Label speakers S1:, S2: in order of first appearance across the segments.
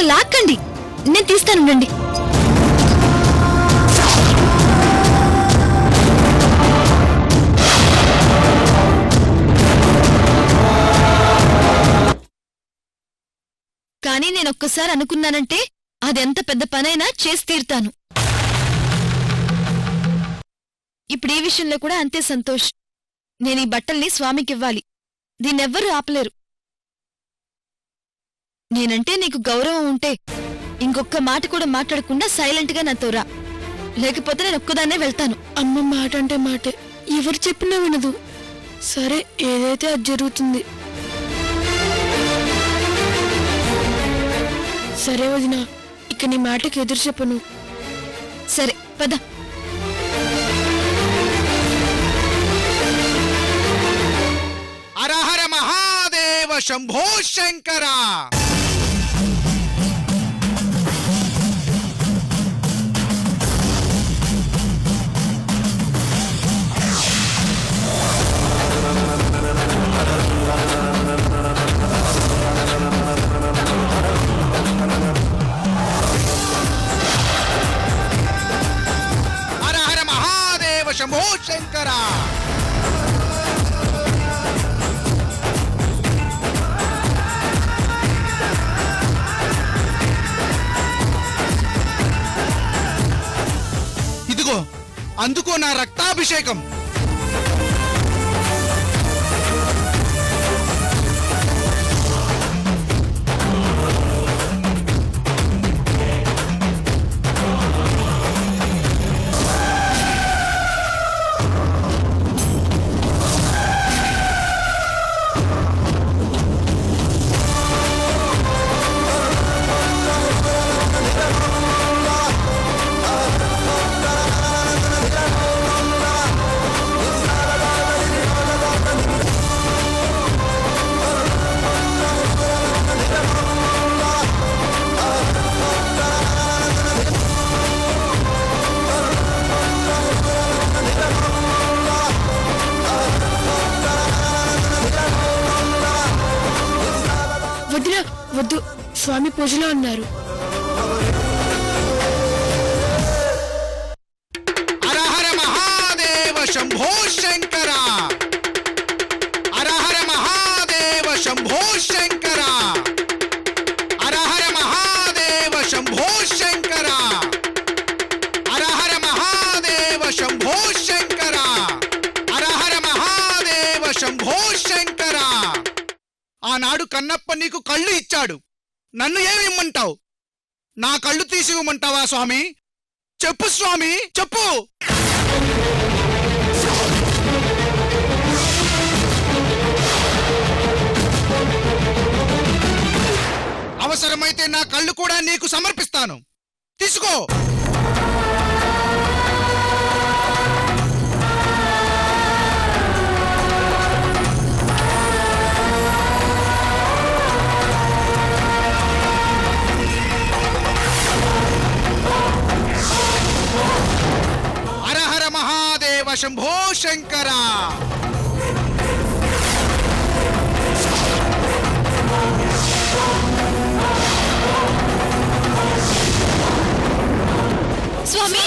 S1: లాక్కండి, నేను తీస్తానుండండి. కానీ నేనొక్కసారి అనుకున్నానంటే అదెంత పెద్ద పనైనా చేసి తీరుతాను. ఇప్పుడు ఈ విషయంలో కూడా అంతే సంతోష్. నేనీ బట్టల్ని స్వామికివ్వాలి. దీన్నెవ్వరూ ఆపలేరు. నేనంటే నీకు గౌరవం ఉంటే ఇంకొక్క మాట కూడా మాట్లాడకుండా సైలెంట్గా నాతో రా, లేకపోతే నేను ఒక్కదాన్నే వెళ్తాను.
S2: అమ్మ మాట అంటే మాటే, ఎవరు చెప్పినా వినదు. సరే, ఏదైతే అది జరుగుతుంది. సరే వదినా, ఇక నీ మాటకి ఎదురు చెప్పను.
S1: సరే పద.
S3: హరహర మహాదేవ శంభో శంకర. హరహర మహాదేవ శంభో శంకర. అందుకో నా రక్తాభిషేకం.
S2: వదినా, వద్దు, స్వామి పూజలో ఉన్నారు.
S3: హరహర మహాదేవ శంభో శంకర. హరహర మహాదేవ శంభో శంకర. హరహర మహాదేవ శంభో శంకర. హరహర మహాదేవ శంభో శంకర. హరహర మహాదేవ శంభో శంకర. ఆనాడు కన్నప్ప నీకు కళ్ళు ఇచ్చాడు, నన్ను ఏమి ఇమ్మంటావు? నా కళ్ళు తీసి ఇవ్వమంటావా స్వామి? చెప్పు స్వామి, చెప్పు. అవసరమైతే నా కళ్ళు కూడా నీకు సమర్పిస్తాను, తీసుకో. హరహర మహాదేవ శంభో శంకర.
S1: స్వామి,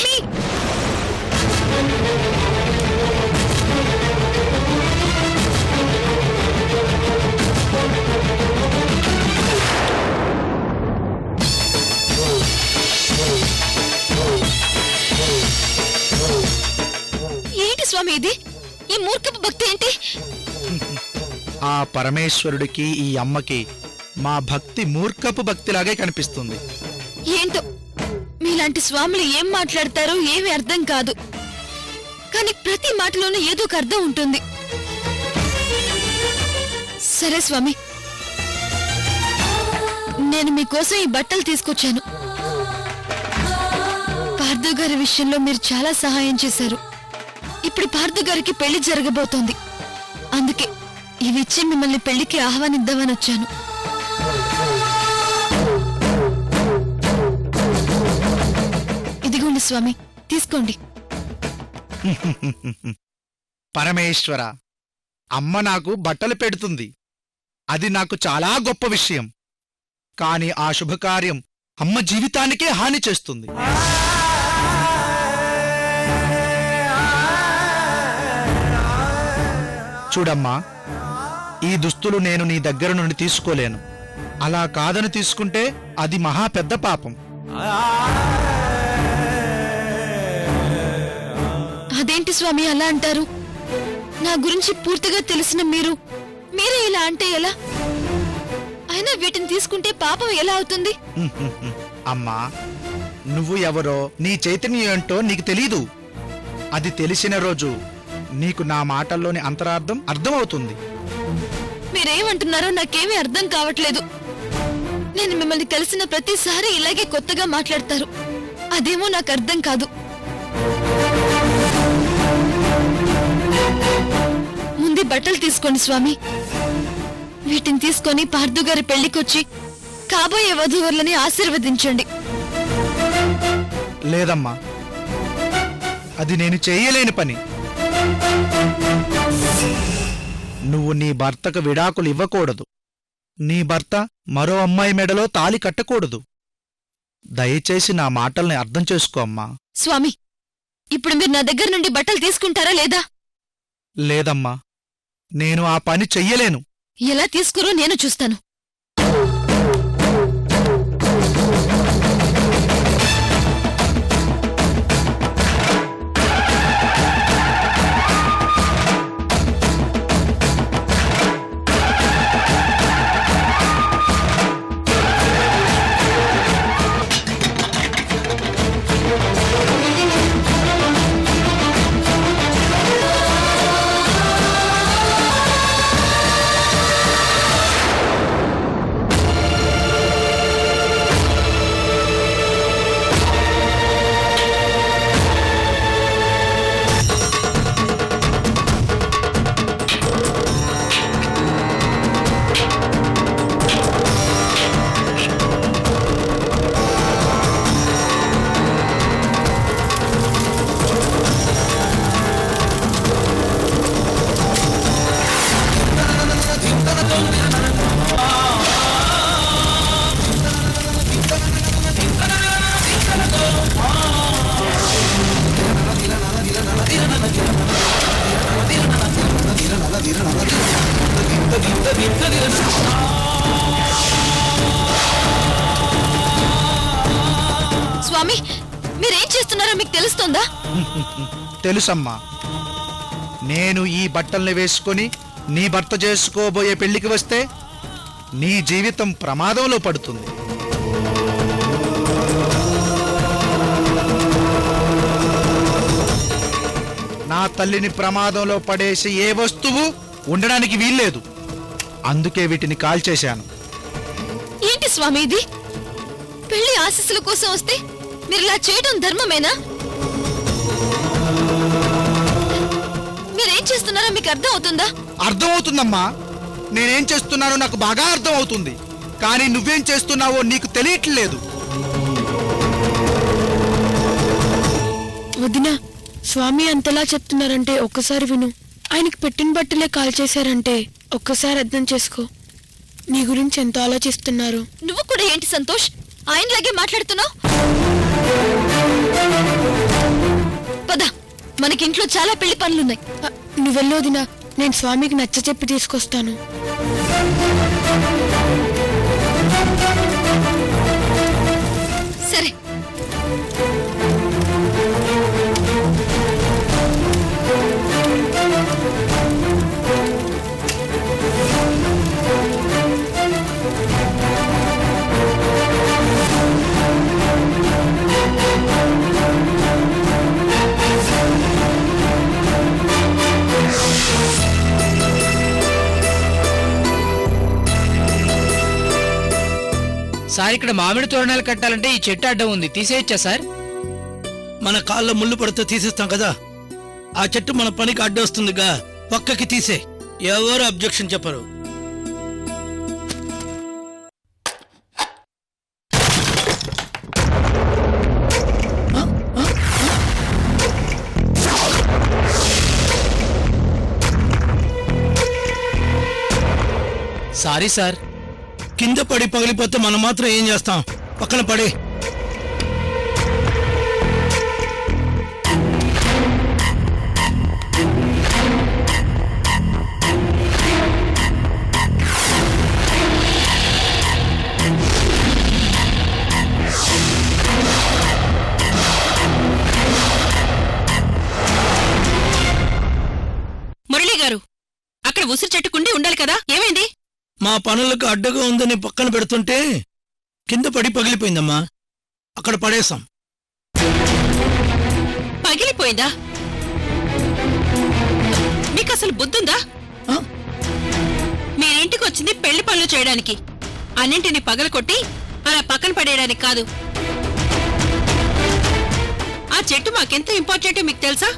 S1: ఏంటి స్వామి ఇది? ఈ మూర్ఖపు భక్తి ఏంటి?
S3: ఆ పరమేశ్వరుడికి ఈ అమ్మకి మా భక్తి మూర్ఖపు భక్తిలాగే కనిపిస్తుంది.
S1: ఏంటో మీలాంటి స్వాములు ఏం మాట్లాడతారో ఏమీ అర్థం కాదు, కానీ ప్రతి మాటలోనూ ఏదో ఒక అర్థం ఉంటుంది. సరే స్వామి, నేను మీకోసం ఈ బట్టలు తీసుకొచ్చాను. పార్థు గారి విషయంలో మీరు చాలా సహాయం చేశారు. ఇప్పుడు పార్థు గారికి పెళ్లి జరగబోతోంది, అందుకే ఇవిచ్చి మిమ్మల్ని పెళ్లికి ఆహ్వానిద్దామని వచ్చాను. ఇదిగోండి స్వామి, తీసుకోండి.
S3: పరమేశ్వర, అమ్మ నాకు బట్టలు పెడుతుంది, అది నాకు చాలా గొప్ప విషయం. కాని ఆ శుభకార్యం అమ్మ జీవితానికే హాని చేస్తుంది. చూడమ్మా, ఈ దుస్తులు నేను నీ దగ్గర నుండి తీసుకోలేను. అలా కాదని తీసుకుంటే అది మహా పెద్ద పాపం.
S1: అదేంటి స్వామి అలా అంటారు? నా గురించి పూర్తిగా తెలిసిన మీరే ఇలా అంటే ఎలా? అయినా వీటిని తీసుకుంటే పాపం ఎలా అవుతుంది?
S3: అమ్మా, నువ్వు ఎవరో, నీ చైతన్యం ఏంటో నీకు తెలీదు. అది తెలిసిన రోజు నీకు నా మాటల్లోని అంతరార్థం అర్థమవుతుంది.
S1: మీరేమంటున్నారో నాకేమీ అర్థం కావట్లేదు. నేను మిమ్మల్ని కలిసిన ప్రతిసారి ఇలాగే కొత్తగా మాట్లాడతారు. అదేమో నాకు అర్థం కాదు. ముందు బట్టలు తీసుకోండి స్వామి. వీటిని తీసుకొని పార్థు గారి పెళ్లికొచ్చి కాబోయే వధూవరులని ఆశీర్వదించండి.
S3: లేదమ్మా, అది నేను చేయలేని పని. నువ్వు నీ భర్తకు విడాకులు ఇవ్వకూడదు. నీ భర్త మరో అమ్మాయి మెడలో తాళి కట్టకూడదు. దయచేసి నా మాటల్ని అర్థం చేసుకో అమ్మా.
S1: స్వామి, ఇప్పుడు మీరు నా దగ్గర నుండి బట్టలు తీసుకుంటారా లేదా?
S3: లేదమ్మా, నేను ఆ పని చెయ్యలేను.
S1: ఎలా తీసుకురో నేను చూస్తాను. స్వామి, మీరేం చేస్తున్నారో మీకు తెలుస్తోందా?
S3: తెలుసమ్మా. నేను ఈ బట్టల్ని వేసుకొని నీ భర్త చేసుకోబోయే పెళ్లికి వస్తే నీ జీవితం ప్రమాదంలో పడుతుంది. నా తల్లిని ప్రమాదంలో పడేసి ఏ వస్తువు ఉండడానికి వీల్లేదు. అందుకే వీటిని కాల్చేశాను.
S1: ఏంటి స్వామి ఇది? పెళ్లి ఆశీస్సుల కోసం వస్తే మీరిలా చేయడం ధర్మమేనా? మీరేం చేస్తున్నారో మీకు అర్థం అవుతుందా?
S3: అర్థమవుతుందమ్మా. నేనేం చేస్తున్నానో నాకు బాగా అర్థం అవుతుంది. కానీ నువ్వేం చేస్తున్నావో నీకు తెలియట్లేదు.
S2: వదినా, స్వామి అంతలా చెప్తున్నారంటే ఒక్కసారి విను. ఆయనకి పెట్టిన బట్టలే కాల్చేశారంటే ఒక్కసారి అర్థం చేసుకో. నీ గురించి ఎంతో ఆలోచిస్తున్నారు.
S1: నువ్వు కూడా ఏంటి సంతోష్, ఆయనలాగే మాట్లాడుతున్నావు? పద, మనకింట్లో చాలా పెళ్లి పనులున్నాయి.
S2: నువ్వెళ్ళు వదినా, నేను స్వామికి నచ్చ చెప్పి తీసుకొస్తాను.
S1: సరే.
S4: సార్, ఇక్కడ మామిడి తోరణాలు కట్టాలంటే ఈ చెట్టు అడ్డం ఉంది, తీసేయచ్చా సార్?
S5: మన కాళ్ళ ముళ్ళు పడితే తీసేస్తాం కదా, ఆ చెట్టు మన పనికి అడ్డొస్తుందిగా, పక్కకి తీసే. ఎవరు అబ్జెక్షన్ చెప్పరు.
S4: Sorry sir.
S5: కింద పడి పగిలిపోతే మనం మాత్రం ఏం చేస్తాం? పక్కన పడే.
S6: మురళి గారు, అక్కడ ఉసిరి చెట్టుకుండి ఉండాలి కదా, ఏమైంది?
S5: మా పనులకు అడ్డగా ఉందని పక్కన పెడుతుంటే కింద పడి పగిలిపోయిందమ్మా. అక్కడ పడేశాం.
S6: పగిలిపోయిందా? మీకు అసలు బుద్ధుందా?
S5: ఆ?
S6: మీరింటికి వచ్చింది పెళ్లి పనులు చేయడానికి, అన్నింటినీ పగలకొట్టి అలా పక్కన పడేయడానికి కాదు. ఆ చెట్టు మాకెంత ఇంపార్టెంటో మీకు తెలుసా?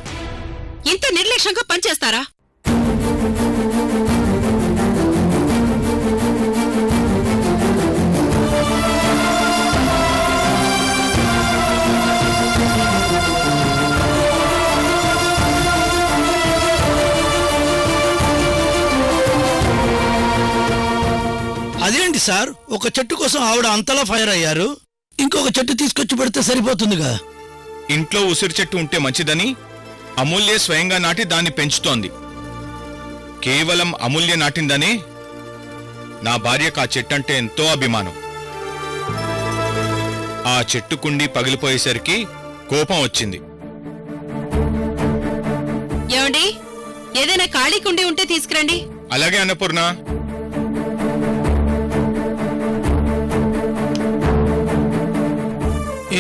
S6: ఇంత నిర్లక్ష్యంగా పనిచేస్తారా?
S5: అదేంటి సార్, ఒక చెట్టు కోసం ఆవిడ అంతలా ఫైర్ అయ్యారు. ఇంకొక చెట్టు తీసుకొచ్చి పెడితే సరిపోతుందిగా.
S7: ఇంట్లో ఉసిరి చెట్టు ఉంటే మంచిదని అమూల్య స్వయంగా నాటి దాన్ని పెంచుతోంది. కేవలం అమూల్య నాటిందనే నా భార్యకు ఆ చెట్టు అంటే ఎంతో అభిమానం. ఆ చెట్టు కుండి పగిలిపోయేసరికి కోపం వచ్చింది.
S6: ఏమండి, ఏదైనా ఖాళీ కుండి ఉంటే తీసుకురండి.
S7: అలాగే అన్నపూర్ణ.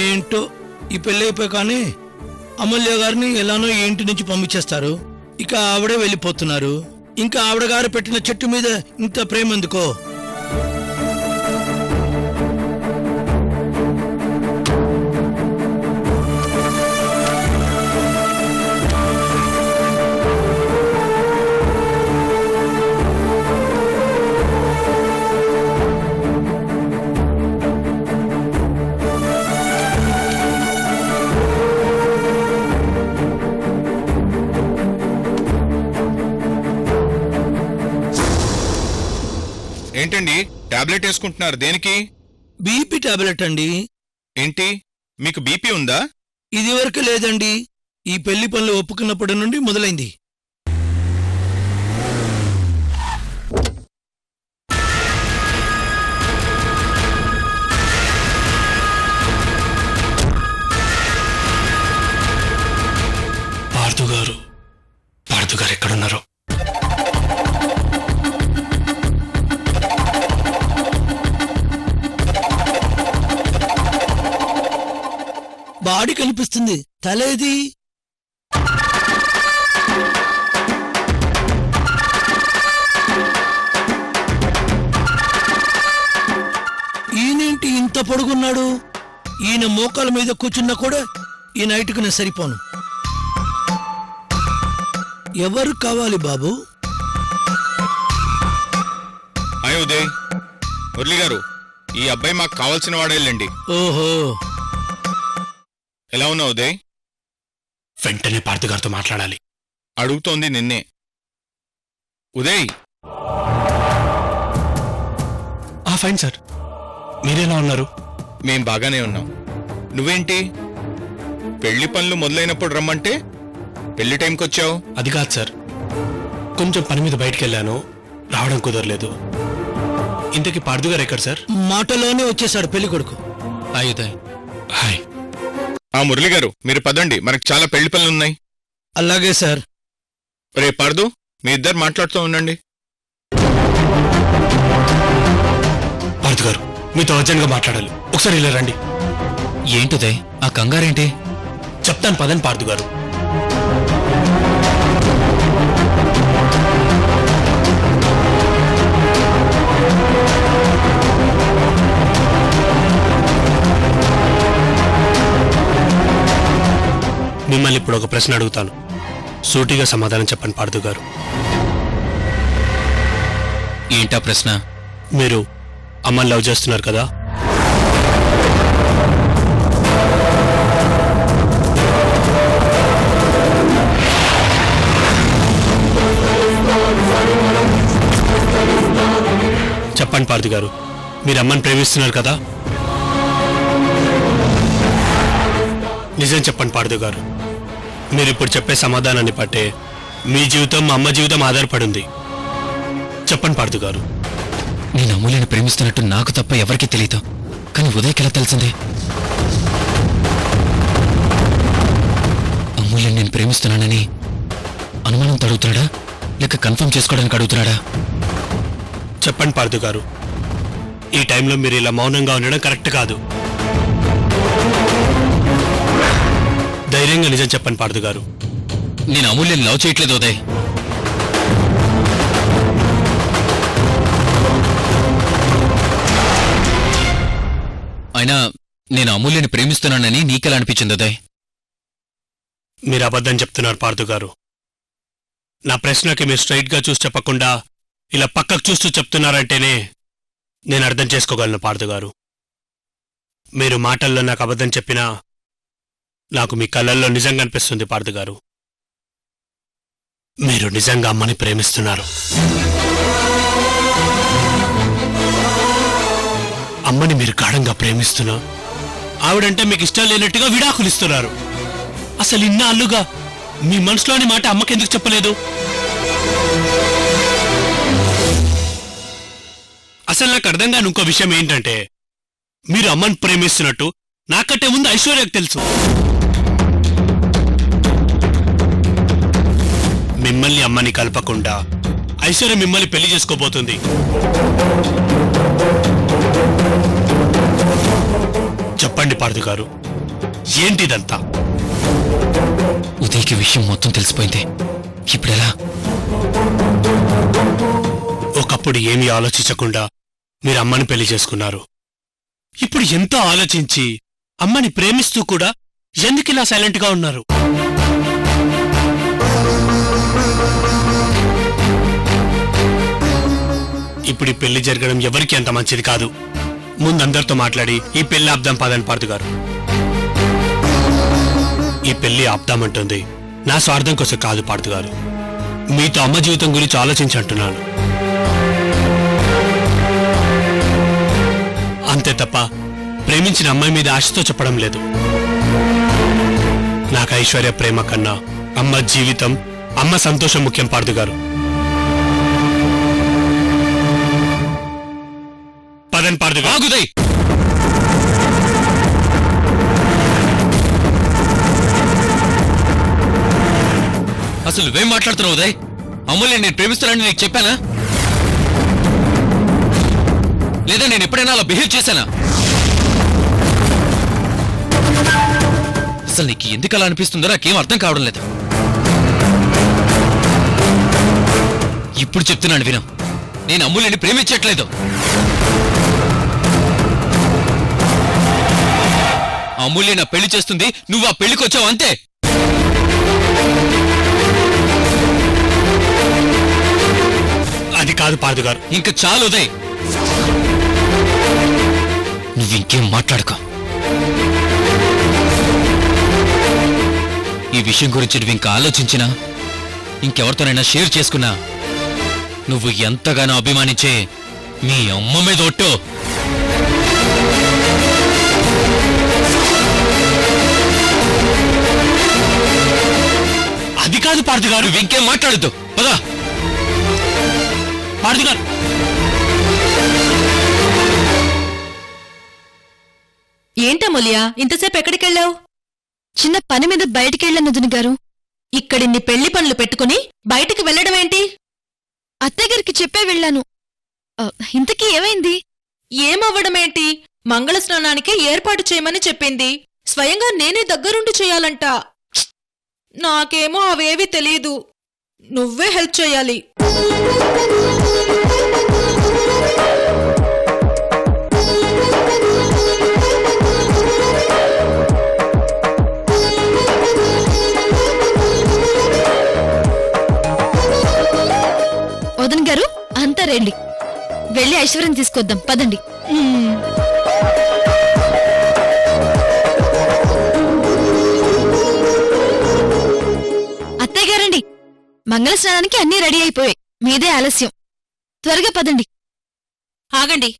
S5: ఏంటో ఈ పెళ్ళి అయిపోయి కానీ అమూల్య గారిని ఎలానో ఈ ఇంటి నుంచి పంపించేస్తారు. ఇక ఆవిడే వెళ్ళిపోతున్నారు. ఇంకా ఆవిడ గారు పెట్టిన చెట్టు మీద ఇంత ప్రేమ ఎందుకో.
S7: ఏంటండి టాబ్లెట్ వేసుకుంటున్నారు? దేనికి?
S5: బీపీ టాబ్లెట్ అండి.
S7: ఏంటి, మీకు బీపీ ఉందా?
S5: ఇది వరకు లేదండి. ఈ పెళ్లి పనులు ఒప్పుకున్నప్పటి నుండి మొదలైంది.
S8: పార్థు గారు ఎక్కడున్నారో?
S5: బాడీ కనిపిస్తుంది, తలేది? ఈయనేంటి ఇంత పొడుగున్నాడు? ఈయన మోకాల మీద కూర్చున్నా కూడా ఈ నైట్కు నేను సరిపోను. ఎవరు కావాలి బాబు?
S7: హాయ్ ఉదయ్. మురళి గారు, ఈ అబ్బాయి మాకు కావాల్సిన వాడేళ్ళండి.
S5: ఓహో,
S7: ఎలా ఉన్నావు ఉదయ్?
S8: వెంటనే పార్థు గారితో మాట్లాడాలి.
S7: అడుగుతోంది నిన్నే. ఉదయ్.
S8: ఫైన్ సార్, మీరెలా ఉన్నారు?
S7: మేం బాగానే ఉన్నాం. నువ్వేంటి పెళ్లి పనులు మొదలైనప్పుడు రమ్మంటే పెళ్లి టైంకొచ్చావు?
S8: అది కాదు సార్, కొంచెం పని మీద బయటకెళ్ళాను, రావడం కుదరలేదు. ఇంతకీ పార్థు గారు ఎక్కడ సార్?
S5: మాటలోనే వచ్చేశాడు పెళ్లి కొడుకు.
S8: హాయ్ ఉదయ్. హాయ్.
S7: ఆ మురళి గారు, మీరు పదండి, మనకు చాలా పెళ్లి పనులున్నాయి.
S5: అలాగే సార్.
S7: రే పార్దు, మీ ఇద్దరు మాట్లాడుతూ ఉండండి.
S8: పార్థు గారు, మీతో అర్జెంట్గా మాట్లాడాలి, ఒకసారి ఇలా రండి.
S4: ఏంటిదయ్ ఆ కంగారేంటి?
S8: చెప్తాను పదండి పార్థు గారు. మిమ్మల్ని ఇప్పుడు ఒక ప్రశ్న అడుగుతాను, సూటిగా సమాధానం చెప్పండి పార్థు గారు.
S4: ఏంటా ప్రశ్న?
S8: మీరు అమ్మని లవ్ చేస్తున్నారు కదా? చెప్పండి పార్థు గారు, మీరు అమ్మని ప్రేమిస్తున్నారు కదా? నిజం చెప్పండి పార్థు గారు. మీరు ఇప్పుడు చెప్పే సమాధానాన్ని బట్టే మీ జీవితం మా అమ్మ జీవితం ఆధారపడింది. చెప్పండి పార్థు గారు.
S9: నేను అమూల్యని ప్రేమిస్తున్నట్టు నాకు తప్ప ఎవరికీ తెలియదు, కానీ ఉదయ్కి ఎలా తెలిసింది? అమూల్యని నేను ప్రేమిస్తున్నానని అనుమానంతో అడుగుతున్నాడా, లేక కన్ఫర్మ్ చేసుకోవడానికి అడుగుతున్నాడా?
S8: చెప్పండి పార్థు గారు. ఈ టైంలో మీరు ఇలా మౌనంగా ఉండడం కరెక్ట్ కాదు. ధైర్యంగా నిజం చెప్పండి పార్థు గారు.
S9: నేను అమూల్యని లవ్ చేయట్లేదు ఉదయ్. అయినా నేను అమూల్యని ప్రేమిస్తున్నానని నీకెలా అనిపించింది ఉదయ్?
S8: మీరు అబద్ధం చెప్తున్నారు పార్థు గారు. నా ప్రశ్నకి మీరు స్ట్రైట్ గా చూసి చెప్పకుండా ఇలా పక్కకు చూస్తూ చెప్తున్నారంటేనే నేను అర్థం చేసుకోగలను పార్థు గారు. మీరు మాటల్లో నాకు అబద్ధం చెప్పినా నాకు మీ కళ్ళల్లో నిజంగా అనిపిస్తుంది పార్థు గారు. మీరు నిజంగా అమ్మని ప్రేమిస్తున్నారు. అమ్మని మీరు గాఢంగా ప్రేమిస్తున్నా ఆవిడంటే మీకు ఇష్టం లేనట్టుగా విడాకులిస్తున్నారు. అసలు ఇన్నాళ్ళుగా మీ మనసులోని మాట అమ్మకెందుకు చెప్పలేదు? అసలు నాకు అర్థం కాని ఇంకో విషయం ఏంటంటే, మీరు అమ్మని ప్రేమిస్తున్నట్టు నాకంటే ముందు ఐశ్వర్యకు తెలుసు. మిమ్మల్ని అమ్మని కలపకుండా ఐశ్వర్య మిమ్మల్ని పెళ్లి చేసుకోబోతుంది. చెప్పండి పార్థు గారు, ఏంటిదంతా?
S9: ఉదయ్కి విషయం మొత్తం తెలిసిపోయింది. ఇప్పుడెలా?
S8: ఒకప్పుడు ఏమీ ఆలోచించకుండా మీరు అమ్మని పెళ్లి చేసుకున్నారు. ఇప్పుడు ఎంతో ఆలోచించి అమ్మని ప్రేమిస్తూ కూడా ఎందుకిలా సైలెంట్గా ఉన్నారు? ఇప్పుడు ఈ పెళ్లి జరగడం ఎవరికి అంత మంచిది కాదు. ముందందరితో మాట్లాడి ఈ పెళ్లి ఆపుదాం పదని పార్థు గారు. ఈ పెళ్లి ఆపుదామంటుంది నా స్వార్థం కోసం కాదు పార్థు గారు. మీతో అమ్మ జీవితం గురించి ఆలోచించి అంటున్నాను. అంతే తప్ప ప్రేమించిన అమ్మాయి మీద ఆశతో చెప్పడం లేదు. నాకు ఐశ్వర్య ప్రేమ కన్నా అమ్మ జీవితం, అమ్మ సంతోషం ముఖ్యం పార్థు గారు. పదన్ పార్థు గారు.
S9: ఆగుదయ్! అసలు నువ్వేం మాట్లాడుతున్నావు ఉదయ్? అమూల్య నేను ప్రేమిస్తున్నానని నీకు చెప్పానా? లేదా నేను ఎప్పుడైనా అలా బిహేవ్ చేశానా? అసలు నీకు ఎందుకు అలా అనిపిస్తుందో నాకేం అర్థం కావడం లేదు. ఇప్పుడు చెప్తున్నాను విను, నేను అమూల్యని ప్రేమించట్లేదు. అమూల్య నా పెళ్లి చేస్తుంది, నువ్వు ఆ పెళ్లికి వచ్చావు అంతే.
S8: అది కాదు పార్థు గారు.
S9: ఇంకా చాలు ఉదయ్, నువ్వింకేం మాట్లాడుకో. ఈ విషయం గురించి నువ్వు ఇంకా ఆలోచించినా, ఇంకెవరితోనైనా షేర్ చేసుకున్నా, నువ్వు ఎంతగానో అభిమానించే మీ అమ్మ మీద ఒట్టు.
S8: అది కాదు పార్థు గారు.
S9: నువ్వు ఇంకేం మాట్లాడద్దు, పదా.
S8: పార్థు గారు,
S6: ఏంటమూల్య, ఇంతసేపు ఎక్కడికెళ్ళావు?
S1: చిన్న పని మీద బయటికెళ్ళాను వదిన గారు.
S6: ఇక్కడిన్ని పెళ్లి పనులు పెట్టుకుని బయటికి వెళ్ళడమేంటి?
S1: అత్తయ్యగారికి చెప్పే వెళ్ళాను. ఇంతకీ ఏమైంది?
S6: ఏమవ్వడమేంటి? మంగళస్నానానికి ఏర్పాటు చేయమని చెప్పింది. స్వయంగా నేనే దగ్గరుండి చేయాలంట. నాకేమో అవేవి తెలీదు. నువ్వే హెల్ప్ చేయాలి.
S1: వదిన గారు అంతా రండి, వెళ్ళి ఐశ్వర్యం తీసుకొద్దాం పదండి. అత్తయ్య గారండి, మంగళ స్నానానికి అన్నీ రెడీ అయిపోయాయి. మీదే ఆలస్యం, త్వరగా పదండి.
S6: ఆగండి.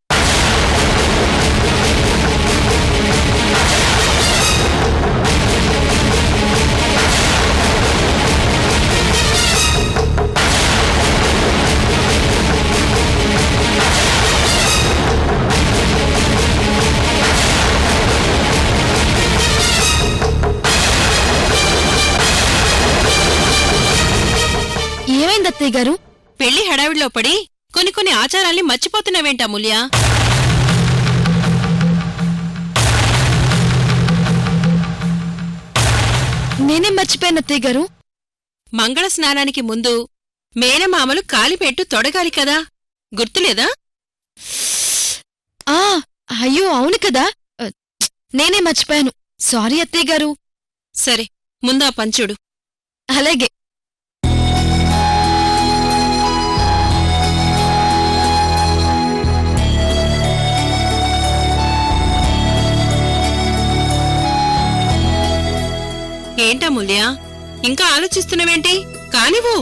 S1: ఏమైంది అత్తయ్య గారు?
S6: పెళ్లి హడావిడిలో పడి కొన్ని ఆచారాల్ని మర్చిపోతున్నావేంటి అమూల్య?
S1: నేనేం మర్చిపోయాను అత్తయ్య గారు?
S6: మంగళ స్నానానికి ముందు మేనమామలు కాలిపెట్టు తొడగాలి కదా, గుర్తులేదా?
S1: ఆ అయ్యో అవును కదా, నేనే మర్చిపోయాను. సారీ అత్తయ్య గారు.
S6: సరే, ముందా పంచుడు.
S1: అలాగే.
S6: ఏంటమూల్య, ఇంకా ఆలోచిస్తున్నావేంటి? కానివ్వు.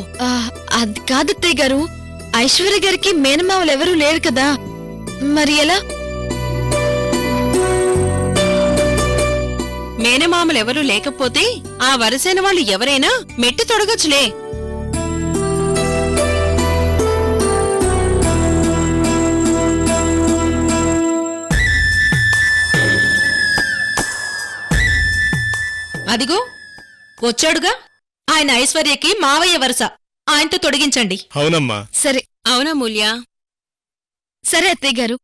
S1: అది కాదత్తయ్య గారు, ఐశ్వర్య గారికి మేనమావలెవరూ లేరు కదా, మరి ఎలా?
S6: మేనమామలెవరూ లేకపోతే ఆ వరసైన వాళ్ళు ఎవరైనా మెట్టి తొడగొచ్చులే.
S10: అదిగో వచ్చాడుగా ఆయన ఐశ్వర్యకి మావయ్య వరుస, ఆయనతో తొడిగించండి.
S8: అవునమ్మా.
S1: సరే.
S6: అవునా మూల్య?
S1: సరే అత్తయ్య గారు.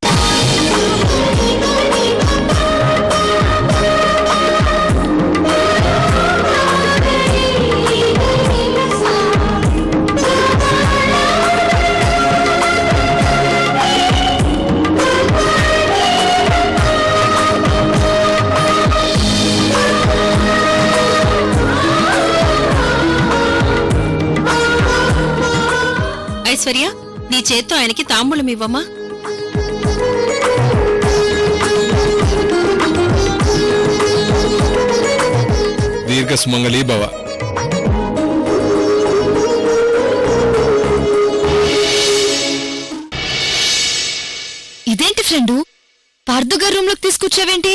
S6: ఐశ్వర్య, నీ చేత్తో ఆయనకి తాంబూలం ఇవ్వమ్మా.
S7: దీర్ఘ సుమంగళీ భవ.
S1: ఇదేంటి ఫ్రెండు, పార్థు గారు రూమ్ లోకి తీసుకొచ్చావేంటి?